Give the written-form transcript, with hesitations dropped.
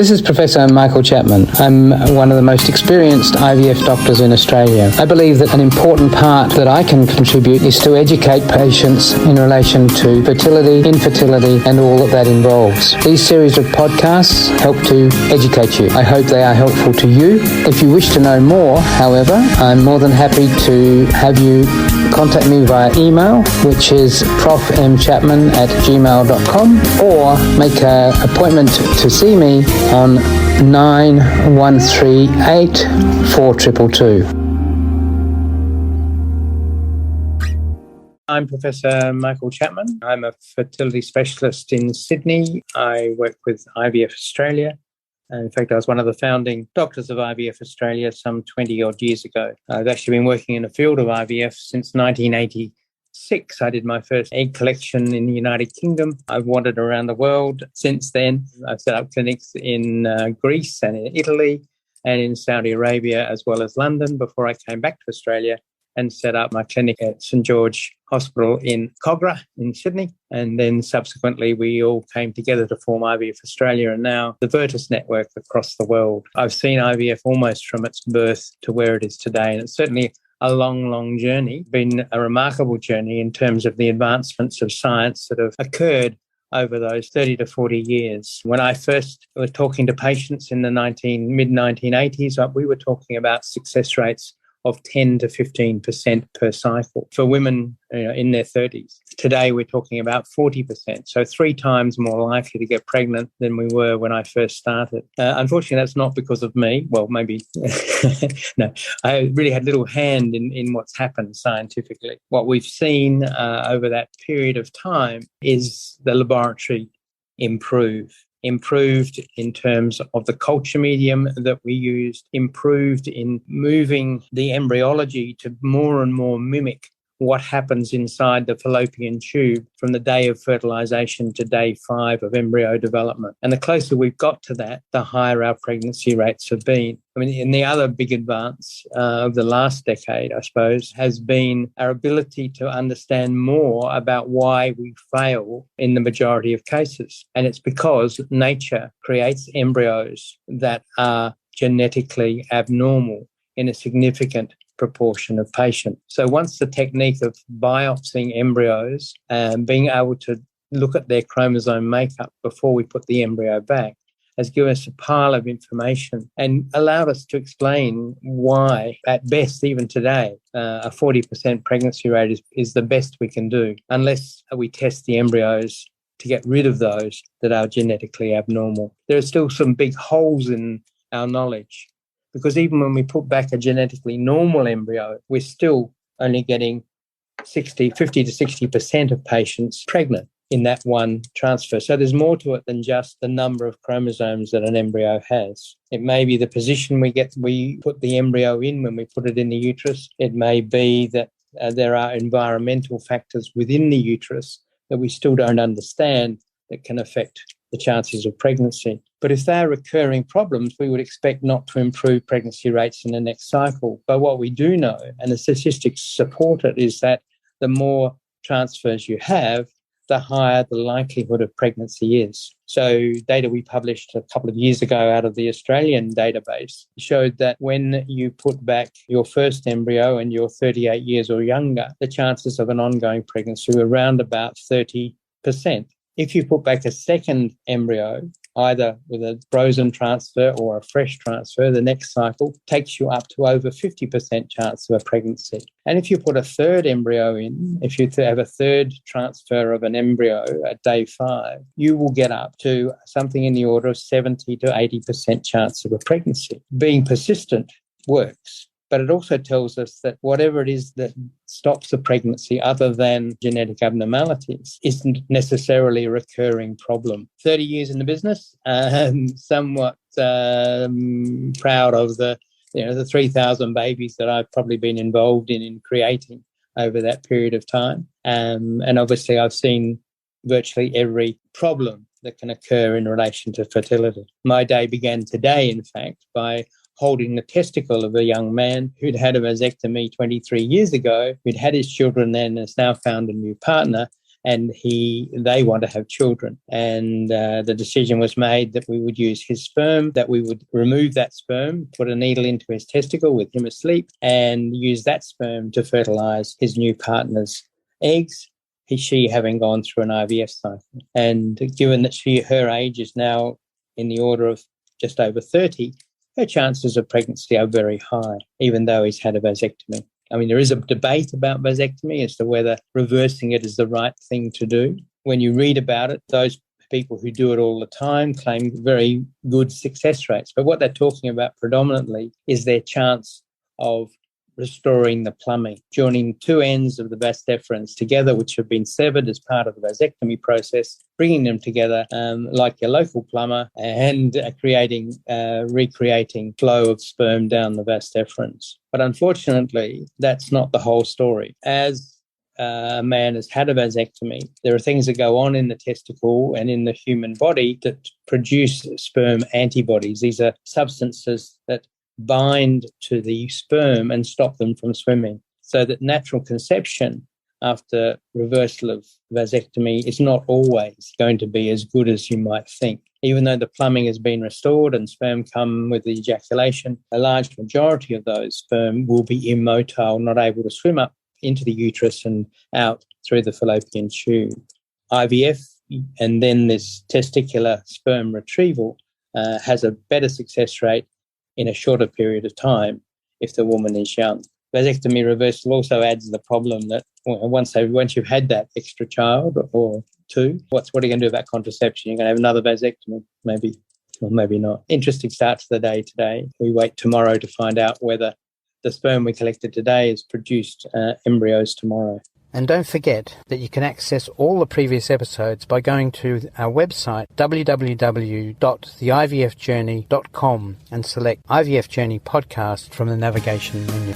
This is Professor Michael Chapman. I'm one of the most experienced IVF doctors in Australia. I believe that an important part that I can contribute is to educate patients in relation to fertility, infertility, and all that involves. These series of podcasts help to educate you. I hope they are helpful to you. If you wish to know more, however, I'm more than happy to have you contact me via email, which is profmchapman@gmail.com, or make an appointment to see me on 9138 4222. I'm Professor Michael Chapman. I'm a fertility specialist in Sydney. I work with IVF Australia. In fact, I was one of the founding doctors of IVF Australia some 20-odd years ago. I've actually been working in the field of IVF since 1986. I did my first egg collection in the United Kingdom. I've wandered around the world since then. I've set up clinics in Greece and in Italy and in Saudi Arabia, as well as London, before I came back to Australia and set up my clinic at St George Hospital in Cogra in Sydney. And then subsequently, we all came together to form IVF Australia and now the Virtus network across the world. I've seen IVF almost from its birth to where it is today. And it's certainly a long, long journey, been a remarkable journey in terms of the advancements of science that have occurred over those 30 to 40 years. When I first was talking to patients in the mid-1980s, we were talking about success rates of 10 to 15% per cycle for women in their 30s. Today, we're talking about 40%, so 3 times more likely to get pregnant than we were when I first started. Unfortunately, that's not because of me. Well, maybe, no. I really had little hand in what's happened scientifically. What we've seen over that period of time is the laboratory improved in terms of the culture medium that we used, improved in moving the embryology to more and more mimic what happens inside the fallopian tube from the day of fertilization to day 5 of embryo development. And the closer we've got to that, the higher our pregnancy rates have been. I mean, and the other big advance of the last decade, I suppose, has been our ability to understand more about why we fail in the majority of cases. And it's because nature creates embryos that are genetically abnormal in a significant proportion of patients. So once the technique of biopsying embryos and being able to look at their chromosome makeup before we put the embryo back has given us a pile of information and allowed us to explain why, at best, even today, a 40% pregnancy rate is the best we can do, unless we test the embryos to get rid of those that are genetically abnormal. There are still some big holes in our knowledge, because even when we put back a genetically normal embryo, we're still only getting 50 to 60% of patients pregnant in that one transfer. So there's more to it than just the number of chromosomes that an embryo has. It may be the position we put the embryo in when we put it in the uterus. It may be that there are environmental factors within the uterus that we still don't understand that can affect the chances of pregnancy. But if they're recurring problems, we would expect not to improve pregnancy rates in the next cycle. But what we do know, and the statistics support it, is that the more transfers you have, the higher the likelihood of pregnancy is. So data we published a couple of years ago out of the Australian database showed that when you put back your first embryo and you're 38 years or younger, the chances of an ongoing pregnancy were around about 30%. If you put back a second embryo, either with a frozen transfer or a fresh transfer, the next cycle takes you up to over 50% chance of a pregnancy. And if you put a third embryo in, if you have a third transfer of an embryo at day 5, you will get up to something in the order of 70 to 80% chance of a pregnancy. Being persistent works. But it also tells us that whatever it is that stops a pregnancy other than genetic abnormalities isn't necessarily a recurring problem. 30 years in the business, somewhat proud of the 3,000 babies that I've probably been involved in creating over that period of time. And obviously I've seen virtually every problem that can occur in relation to fertility. My day began today, in fact, by holding the testicle of a young man who'd had a vasectomy 23 years ago, who'd had his children then, has now found a new partner, and they want to have children. And the decision was made that we would use his sperm, that we would remove that sperm, put a needle into his testicle with him asleep, and use that sperm to fertilize his new partner's eggs, she having gone through an IVF cycle. And given that her age is now in the order of just over 30, her chances of pregnancy are very high, even though he's had a vasectomy. I mean, there is a debate about vasectomy as to whether reversing it is the right thing to do. When you read about it, those people who do it all the time claim very good success rates. But what they're talking about predominantly is their chance of restoring the plumbing, joining two ends of the vas deferens together, which have been severed as part of the vasectomy process, bringing them together like your local plumber, and recreating flow of sperm down the vas deferens. But unfortunately, that's not the whole story. As a man has had a vasectomy, there are things that go on in the testicle and in the human body that produce sperm antibodies. These are substances that bind to the sperm and stop them from swimming, so that natural conception after reversal of vasectomy is not always going to be as good as you might think. Even though the plumbing has been restored and sperm come with the ejaculation, a large majority of those sperm will be immotile, not able to swim up into the uterus and out through the fallopian tube. IVF and then this testicular sperm retrieval has a better success rate in a shorter period of time if the woman is young. Vasectomy reversal also adds the problem that once you've had that extra child or two, what are you going to do about contraception? You're going to have another vasectomy, maybe, or maybe not. Interesting start to the day today. We wait tomorrow to find out whether the sperm we collected today has produced embryos tomorrow. And don't forget that you can access all the previous episodes by going to our website www.theivfjourney.com and select IVF Journey podcast from the navigation menu.